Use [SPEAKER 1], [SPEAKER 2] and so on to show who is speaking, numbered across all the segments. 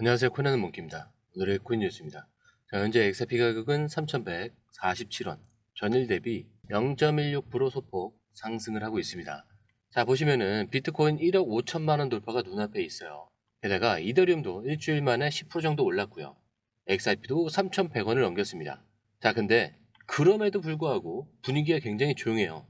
[SPEAKER 1] 안녕하세요. 코난의 몽키입니다. 오늘의 코인 뉴스입니다. 자, 현재 XRP 가격은 3,147원, 전일 대비 0.16% 소폭 상승을 하고 있습니다. 자, 보시면은 비트코인 1억 5천만 원 돌파가 눈앞에 있어요. 게다가 이더리움도 일주일 만에 10% 정도 올랐고요. XRP도 3,100원을 넘겼습니다. 자, 근데 그럼에도 불구하고 분위기가 굉장히 조용해요.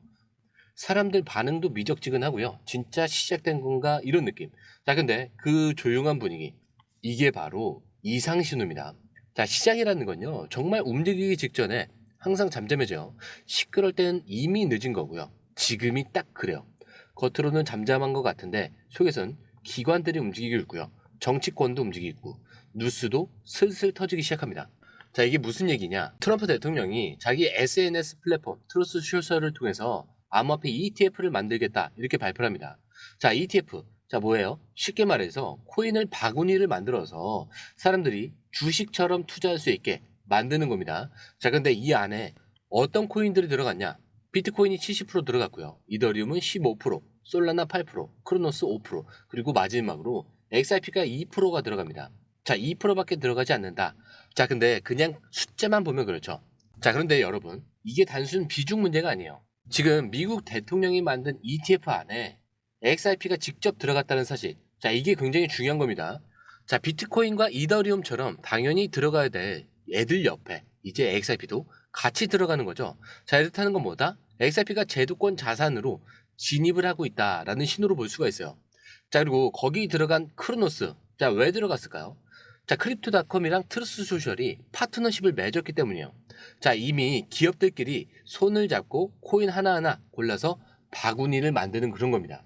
[SPEAKER 1] 사람들 반응도 미적지근하고요. 진짜 시작된 건가 이런 느낌. 자, 근데 그 조용한 분위기, 이게 바로 이상 신호입니다. 자, 시장이라는 건요, 정말 움직이기 직전에 항상 잠잠해져요. 시끄러울 땐 이미 늦은 거고요. 지금이 딱 그래요. 겉으로는 잠잠한 것 같은데 속에선 기관들이 움직이고 있고요. 정치권도 움직이고 뉴스도 슬슬 터지기 시작합니다. 자, 이게 무슨 얘기냐? 트럼프 대통령이 자기 SNS 플랫폼 트루스 소셜을 통해서 암호화폐 ETF를 만들겠다 이렇게 발표를 합니다. 자, ETF. 자, 뭐예요? 쉽게 말해서 코인을 바구니를 만들어서 사람들이 주식처럼 투자할 수 있게 만드는 겁니다. 자, 근데 이 안에 어떤 코인들이 들어갔냐? 비트코인이 70% 들어갔고요. 이더리움은 15%, 솔라나 8%, 크로노스 5%, 그리고 마지막으로 XRP가 2%가 들어갑니다. 자, 2%밖에 들어가지 않는다. 자, 근데 그냥 숫자만 보면 그렇죠. 자, 그런데 여러분, 이게 단순 비중 문제가 아니에요. 지금 미국 대통령이 만든 ETF 안에 XRP가 직접 들어갔다는 사실. 자, 이게 굉장히 중요한 겁니다. 자, 비트코인과 이더리움처럼 당연히 들어가야 될 애들 옆에 이제 XRP도 같이 들어가는 거죠. 자, 이렇다는 건 뭐다? XRP가 제도권 자산으로 진입을 하고 있다라는 신호로 볼 수가 있어요. 자, 그리고 거기 들어간 크로노스. 자, 왜 들어갔을까요? 자, 크립토닷컴이랑 트루스 소셜이 파트너십을 맺었기 때문이에요. 자, 이미 기업들끼리 손을 잡고 코인 하나하나 골라서 바구니를 만드는 그런 겁니다.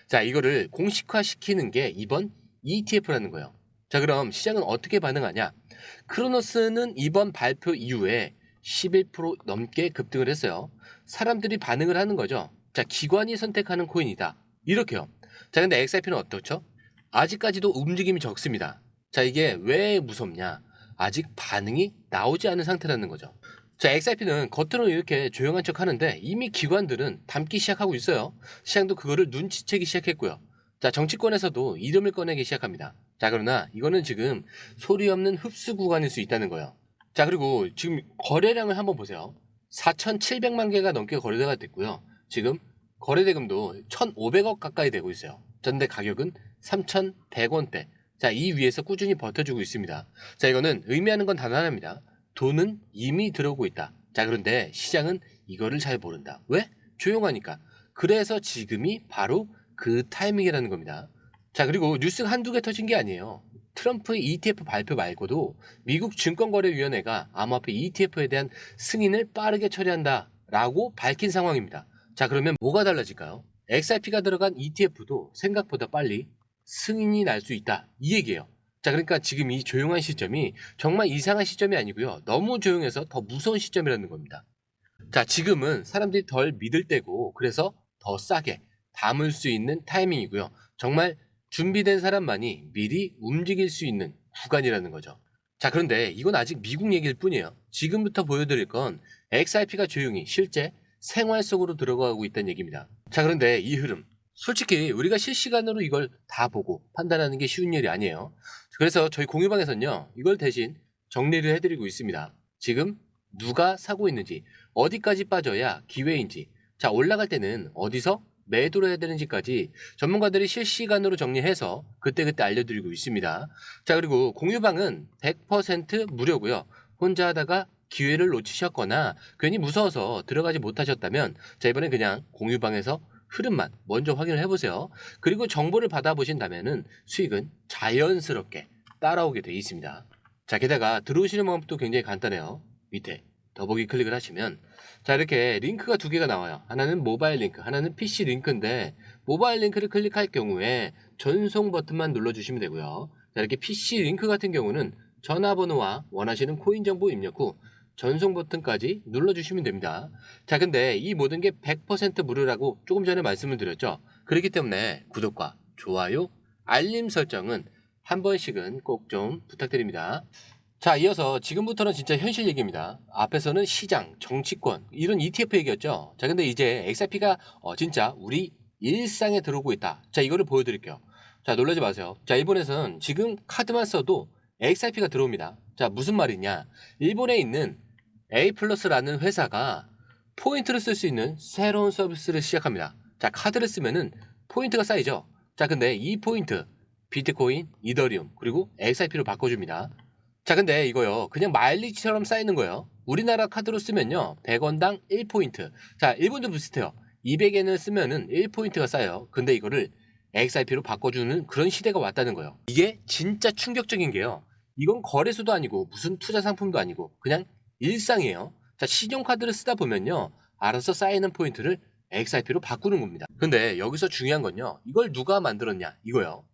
[SPEAKER 1] 자, 이거를 공식화시키는 게 이번 ETF라는 거예요. 자, 그럼 시장은 어떻게 반응하냐? 크로노스는 이번 발표 이후에 11% 넘게 급등을 했어요. 사람들이 반응을 하는 거죠. 자, 기관이 선택하는 코인이다. 이렇게요. 자, 근데 XRP는 어떻죠? 아직까지도 움직임이 적습니다. 자, 이게 왜 무섭냐? 아직 반응이 나오지 않은 상태라는 거죠. 자, XRP는 겉으로는 이렇게 조용한 척 하는데 이미 기관들은 담기 시작하고 있어요. 시장도 그거를 눈치채기 시작했고요. 자, 정치권에서도 이름을 꺼내기 시작합니다. 자, 그러나 이거는 지금 소리 없는 흡수 구간일 수 있다는 거예요. 자, 그리고 지금 거래량을 한번 보세요. 4,700만 개가 넘게 거래가 됐고요. 지금 거래대금도 1,500억 가까이 되고 있어요. 그런데 가격은 3,100원대. 자, 이 위에서 꾸준히 버텨주고 있습니다. 자, 이거는 의미하는 건 단 하나입니다. 돈은 이미 들어오고 있다. 자, 그런데 시장은 이거를 잘 모른다. 왜? 조용하니까. 그래서 지금이 바로 그 타이밍이라는 겁니다. 자, 그리고 뉴스가 한두 개 터진 게 아니에요. 트럼프 ETF 발표 말고도 미국 증권거래위원회가 암호화폐 ETF에 대한 승인을 빠르게 처리한다라고 밝힌 상황입니다. 자, 그러면 뭐가 달라질까요? XRP가 들어간 ETF도 생각보다 빨리 승인이 날 수 있다. 이 얘기예요. 자, 그러니까 지금 이 조용한 시점이 정말 이상한 시점이 아니고요. 너무 조용해서 더 무서운 시점이라는 겁니다. 자, 지금은 사람들이 덜 믿을 때고 그래서 더 싸게 담을 수 있는 타이밍이고요. 정말 준비된 사람만이 미리 움직일 수 있는 구간이라는 거죠. 자, 그런데 이건 아직 미국 얘기일 뿐이에요. 지금부터 보여드릴 건 XRP가 조용히 실제 생활 속으로 들어가고 있다는 얘기입니다. 자, 그런데 이 흐름 솔직히 우리가 실시간으로 이걸 다 보고 판단하는 게 쉬운 일이 아니에요. 그래서 저희 공유방에서는요, 이걸 대신 정리를 해드리고 있습니다. 지금 누가 사고 있는지, 어디까지 빠져야 기회인지, 자, 올라갈 때는 어디서 매도를 해야 되는지까지 전문가들이 실시간으로 정리해서 그때그때 알려드리고 있습니다. 자, 그리고 공유방은 100% 무료고요. 혼자 하다가 기회를 놓치셨거나 괜히 무서워서 들어가지 못하셨다면 자, 이번엔 그냥 공유방에서 흐름만 먼저 확인을 해보세요. 그리고 정보를 받아보신다면은 수익은 자연스럽게 따라오게 돼 있습니다. 자, 게다가 들어오시는 방법도 굉장히 간단해요. 밑에 더보기 클릭을 하시면 자, 이렇게 링크가 두 개가 나와요. 하나는 모바일 링크, 하나는 PC 링크인데 모바일 링크를 클릭할 경우에 전송 버튼만 눌러주시면 되고요. 자, 이렇게 PC 링크 같은 경우는 전화번호와 원하시는 코인 정보 입력 후 전송 버튼까지 눌러주시면 됩니다. 자, 근데 이 모든 게 100% 무료라고 조금 전에 말씀을 드렸죠. 그렇기 때문에 구독과 좋아요, 알림 설정은 한 번씩은 꼭 좀 부탁드립니다. 자, 이어서 지금부터는 진짜 현실 얘기입니다. 앞에서는 시장, 정치권 이런 ETF 얘기였죠. 자, 근데 이제 XRP가 진짜 우리 일상에 들어오고 있다. 자, 이거를 보여드릴게요. 자, 놀라지 마세요. 자, 일본에서는 지금 카드만 써도 XRP가 들어옵니다. 자, 무슨 말이냐? 일본에 있는 A 플러스라는 회사가 포인트를 쓸 수 있는 새로운 서비스를 시작합니다. 자, 카드를 쓰면은 포인트가 쌓이죠. 자, 근데 이 포인트 비트코인, 이더리움, 그리고 XRP로 바꿔줍니다. 자, 근데 이거요, 그냥 마일리지처럼 쌓이는 거예요. 우리나라 카드로 쓰면요 100원당 1포인트. 자, 일본도 비슷해요. 200엔을 쓰면은 1포인트가 쌓여요. 근데 이거를 XRP로 바꿔주는 그런 시대가 왔다는 거예요. 이게 진짜 충격적인 게요, 이건 거래소도 아니고 무슨 투자 상품도 아니고 그냥 일상이에요. 자, 신용카드를 쓰다 보면요 알아서 쌓이는 포인트를 XRP로 바꾸는 겁니다. 근데 여기서 중요한 건요, 이걸 누가 만들었냐 이거요.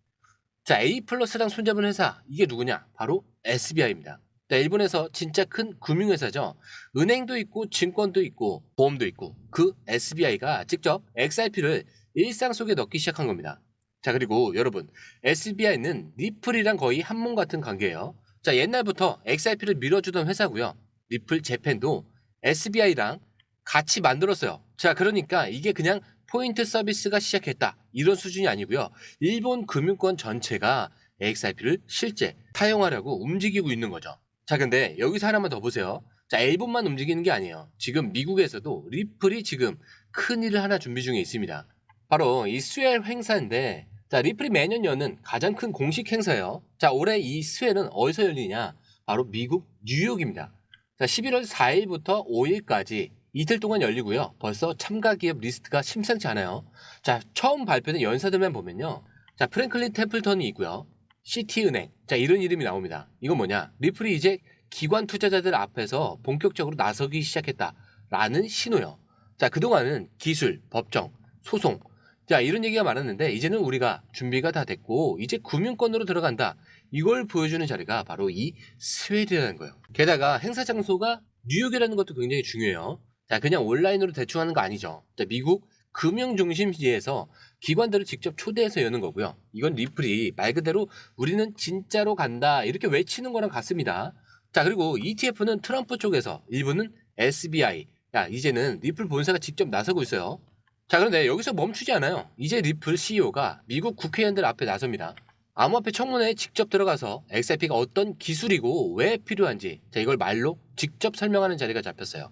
[SPEAKER 1] 자, A 플러스랑 손잡은 회사, 이게 누구냐? 바로 SBI입니다. 자, 일본에서 진짜 큰 금융회사죠. 은행도 있고 증권도 있고 보험도 있고, 그 SBI가 직접 XRP를 일상 속에 넣기 시작한 겁니다. 자, 그리고 여러분, SBI는 리플이랑 거의 한 몸 같은 관계예요. 자, 옛날부터 XRP를 밀어주던 회사고요. 리플 재팬도 SBI랑 같이 만들었어요. 자, 그러니까 이게 그냥 포인트 서비스가 시작했다 이런 수준이 아니고요. 일본 금융권 전체가 XRP를 실제 사용하려고 움직이고 있는 거죠. 자, 근데 여기서 하나만 더 보세요. 자, 일본만 움직이는 게 아니에요. 지금 미국에서도 리플이 지금 큰 일을 하나 준비 중에 있습니다. 바로 이 스웰 행사인데, 자, 리플이 매년 여는 가장 큰 공식 행사예요. 자, 올해 이 스웰은 어디서 열리냐? 바로 미국 뉴욕입니다. 자, 11월 4일부터 5일까지 이틀 동안 열리고요. 벌써 참가 기업 리스트가 심상치 않아요. 자, 처음 발표된 연사들만 보면요. 자, 프랭클린 템플턴이 있고요. 시티은행. 자, 이런 이름이 나옵니다. 이건 뭐냐? 리플이 이제 기관 투자자들 앞에서 본격적으로 나서기 시작했다라는 신호요. 자, 그동안은 기술, 법정, 소송, 자, 이런 얘기가 많았는데 이제는 우리가 준비가 다 됐고 이제 금융권으로 들어간다. 이걸 보여주는 자리가 바로 이 스웨덴이라는 거예요. 게다가 행사 장소가 뉴욕이라는 것도 굉장히 중요해요. 자, 그냥 온라인으로 대충 하는 거 아니죠. 자, 미국 금융중심지에서 기관들을 직접 초대해서 여는 거고요. 이건 리플이 말 그대로 우리는 진짜로 간다 이렇게 외치는 거랑 같습니다. 자, 그리고 ETF는 트럼프 쪽에서, 일부는 SBI. 야, 이제는 리플 본사가 직접 나서고 있어요. 자, 그런데 여기서 멈추지 않아요. 이제 리플 CEO가 미국 국회의원들 앞에 나섭니다. 암호화폐 청문회에 직접 들어가서 XRP가 어떤 기술이고 왜 필요한지, 자, 이걸 말로 직접 설명하는 자리가 잡혔어요.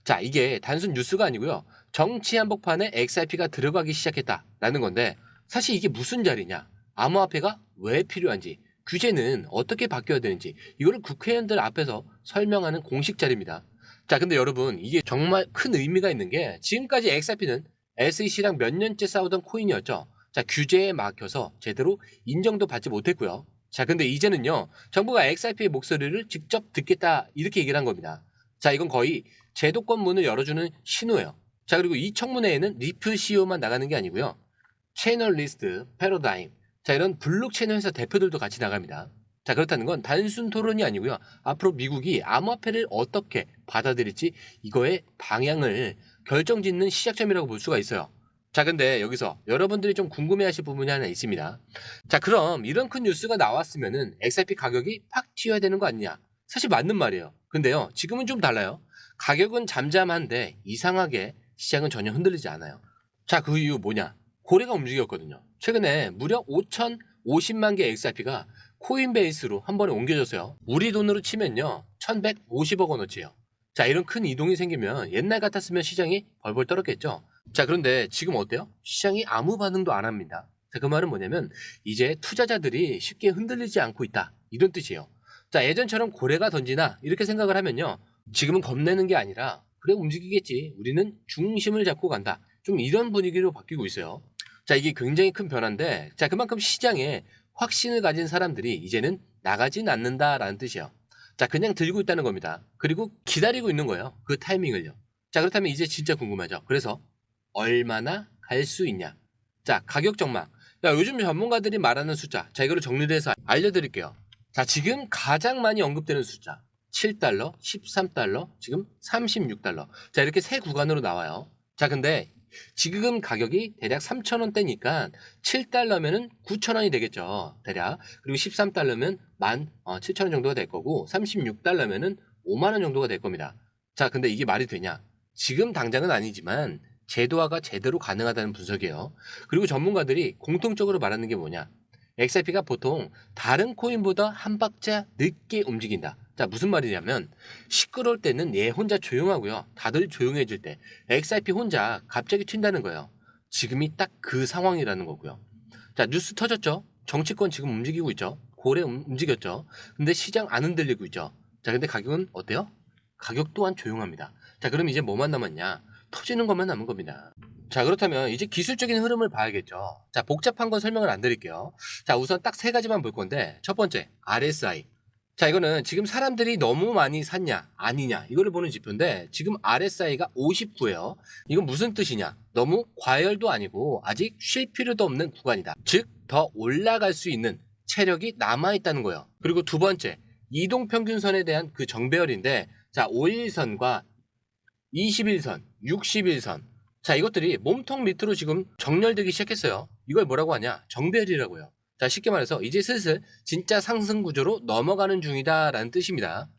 [SPEAKER 1] 자, 이게 단순 뉴스가 아니고요. 정치 한복판에 XRP가 들어가기 시작했다라는 건데, 사실 이게 무슨 자리냐? 암호화폐가 왜 필요한지, 규제는 어떻게 바뀌어야 되는지, 이거를 국회의원들 앞에서 설명하는 공식 자리입니다. 자, 근데 여러분, 이게 정말 큰 의미가 있는 게, 지금까지 XRP는 SEC랑 몇 년째 싸우던 코인이었죠. 자, 규제에 막혀서 제대로 인정도 받지 못했고요. 자, 근데 이제는요, 정부가 XRP의 목소리를 직접 듣겠다 이렇게 얘기를 한 겁니다. 자, 이건 거의 제도권 문을 열어주는 신호예요. 자, 그리고 이 청문회에는 리플 CEO만 나가는 게 아니고요. 채널리스트, 패러다임, 자, 이런 블록체인 회사 대표들도 같이 나갑니다. 자, 그렇다는 건 단순 토론이 아니고요. 앞으로 미국이 암호화폐를 어떻게 받아들일지 이거의 방향을 결정짓는 시작점이라고 볼 수가 있어요. 자, 근데 여기서 여러분들이 좀 궁금해하실 부분이 하나 있습니다. 자, 그럼 이런 큰 뉴스가 나왔으면은 XRP 가격이 팍 튀어야 되는 거 아니냐? 사실 맞는 말이에요. 근데요, 지금은 좀 달라요. 가격은 잠잠한데 이상하게 시장은 전혀 흔들리지 않아요. 자, 그 이유 뭐냐? 고래가 움직였거든요. 최근에 무려 5,050만 개 XRP가 코인베이스로 한 번에 옮겨졌어요. 우리 돈으로 치면요, 1,150억 원어치예요. 자, 이런 큰 이동이 생기면 옛날 같았으면 시장이 벌벌 떨었겠죠. 자, 그런데 지금 어때요? 시장이 아무 반응도 안 합니다. 자, 그 말은 뭐냐면 이제 투자자들이 쉽게 흔들리지 않고 있다, 이런 뜻이에요. 자, 예전처럼 고래가 던지나 이렇게 생각을 하면요, 지금은 겁내는 게 아니라 그래 움직이겠지, 우리는 중심을 잡고 간다, 좀 이런 분위기로 바뀌고 있어요. 자, 이게 굉장히 큰 변화인데, 자, 그만큼 시장에 확신을 가진 사람들이 이제는 나가진 않는다라는 뜻이에요. 자, 그냥 들고 있다는 겁니다. 그리고 기다리고 있는 거예요, 그 타이밍을요. 자, 그렇다면 이제 진짜 궁금하죠. 그래서 얼마나 갈 수 있냐? 자, 가격 전망. 자, 요즘 전문가들이 말하는 숫자, 자, 이거를 정리를 해서 알려드릴게요. 자, 지금 가장 많이 언급되는 숫자 7달러, 13달러, 지금 36달러. 자, 이렇게 세 구간으로 나와요. 자, 근데 지금 가격이 대략 3,000원대니까 7달러면은 9,000원이 되겠죠, 대략. 그리고 13달러면 17,000원 정도가 될 거고, 36달러면은 5만 원 정도가 될 겁니다. 자, 근데 이게 말이 되냐? 지금 당장은 아니지만 제도화가 제대로 가능하다는 분석이에요. 그리고 전문가들이 공통적으로 말하는 게 뭐냐? XRP가 보통 다른 코인보다 한 박자 늦게 움직인다. 자, 무슨 말이냐면 시끄러울 때는 얘 혼자 조용하고요. 다들 조용해질 때 XRP 혼자 갑자기 튄다는 거예요. 지금이 딱 그 상황이라는 거고요. 자, 뉴스 터졌죠? 정치권 지금 움직이고 있죠? 고래 움직였죠? 근데 시장 안 흔들리고 있죠? 자, 근데 가격은 어때요? 가격 또한 조용합니다. 자, 그럼 이제 뭐만 남았냐? 터지는 것만 남은 겁니다. 자, 그렇다면 이제 기술적인 흐름을 봐야겠죠. 자, 복잡한 건 설명을 안 드릴게요. 자, 우선 딱 세 가지만 볼 건데, 첫 번째, RSI. 자, 이거는 지금 사람들이 너무 많이 샀냐, 아니냐, 이거를 보는 지표인데, 지금 RSI가 59예요. 이건 무슨 뜻이냐? 너무 과열도 아니고, 아직 쉴 필요도 없는 구간이다. 즉, 더 올라갈 수 있는 체력이 남아있다는 거예요. 그리고 두 번째, 이동평균선에 대한 그 정배열인데, 자, 5일선과 21선, 61선. 자, 이것들이 몸통 밑으로 지금 정렬되기 시작했어요. 이걸 뭐라고 하냐? 정배열이라고요. 자, 쉽게 말해서 이제 슬슬 진짜 상승 구조로 넘어가는 중이다라는 뜻입니다.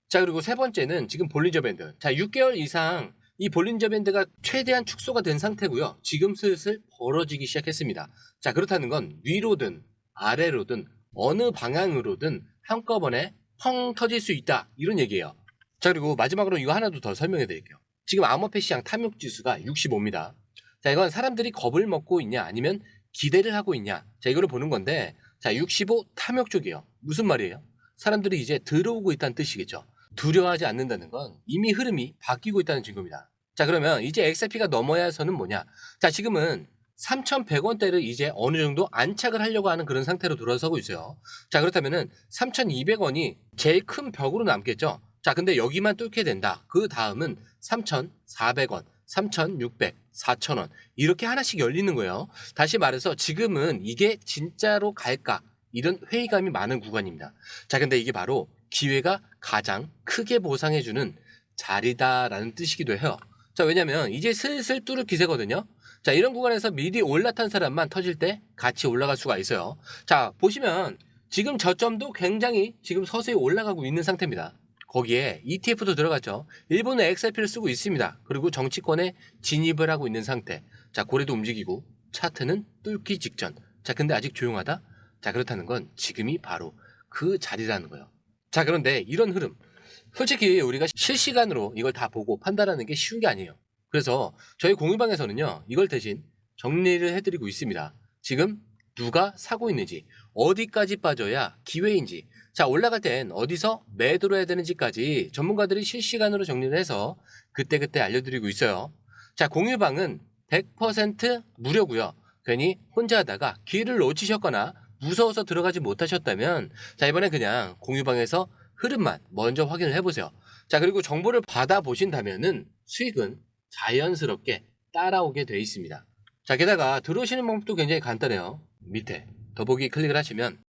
[SPEAKER 1] 자, 그리고 세 번째는 지금 볼린저 밴드. 자, 6개월 이상 이 볼린저 밴드가 최대한 축소가 된 상태고요. 지금 슬슬 벌어지기 시작했습니다. 자, 그렇다는 건 위로든 아래로든 어느 방향으로든 한꺼번에 펑 터질 수 있다. 이런 얘기예요. 자, 그리고 마지막으로 이거 하나 더 설명해 드릴게요. 지금 암호화폐 시장 탐욕 지수가 65입니다. 자, 이건 사람들이 겁을 먹고 있냐 아니면 기대를 하고 있냐. 자, 이거를 보는 건데, 자, 65 탐욕 쪽이에요. 무슨 말이에요? 사람들이 이제 들어오고 있다는 뜻이겠죠. 두려워하지 않는다는 건 이미 흐름이 바뀌고 있다는 증거입니다. 자, 그러면 이제 XRP가 넘어야서는 뭐냐? 자, 지금은 3,100원대를 이제 어느 정도 안착을 하려고 하는 그런 상태로 돌아서고 있어요. 자, 그렇다면은 3,200원이 제일 큰 벽으로 남겠죠. 자, 근데 여기만 뚫게 된다. 그 다음은 3,400원, 3,600, 4,000원 이렇게 하나씩 열리는 거예요. 다시 말해서 지금은 이게 진짜로 갈까? 이런 회의감이 많은 구간입니다. 자, 근데 이게 바로 기회가 가장 크게 보상해주는 자리다라는 뜻이기도 해요. 자, 왜냐면 이제 슬슬 뚫을 기세거든요. 자, 이런 구간에서 미리 올라탄 사람만 터질 때 같이 올라갈 수가 있어요. 자, 보시면 지금 저점도 굉장히 지금 서서히 올라가고 있는 상태입니다. 거기에 ETF도 들어갔죠. 일본은 XRP를 쓰고 있습니다. 그리고 정치권에 진입을 하고 있는 상태. 자, 고래도 움직이고 차트는 뚫기 직전. 자, 근데 아직 조용하다? 자, 그렇다는 건 지금이 바로 그 자리라는 거예요. 자, 그런데 이런 흐름. 솔직히 우리가 실시간으로 이걸 다 보고 판단하는 게 쉬운 게 아니에요. 그래서 저희 공유방에서는요, 이걸 대신 정리를 해드리고 있습니다. 지금 누가 사고 있는지, 어디까지 빠져야 기회인지, 자, 올라갈 땐 어디서 매도를 해야 되는지까지 전문가들이 실시간으로 정리를 해서 그때그때 알려드리고 있어요. 자, 공유방은 100% 무료고요. 괜히 혼자 하다가 기회를 놓치셨거나 무서워서 들어가지 못하셨다면, 자, 이번에 그냥 공유방에서 흐름만 먼저 확인을 해보세요. 자, 그리고 정보를 받아보신다면은 수익은 자연스럽게 따라오게 돼 있습니다. 자, 게다가 들어오시는 방법도 굉장히 간단해요. 밑에 더보기 클릭을 하시면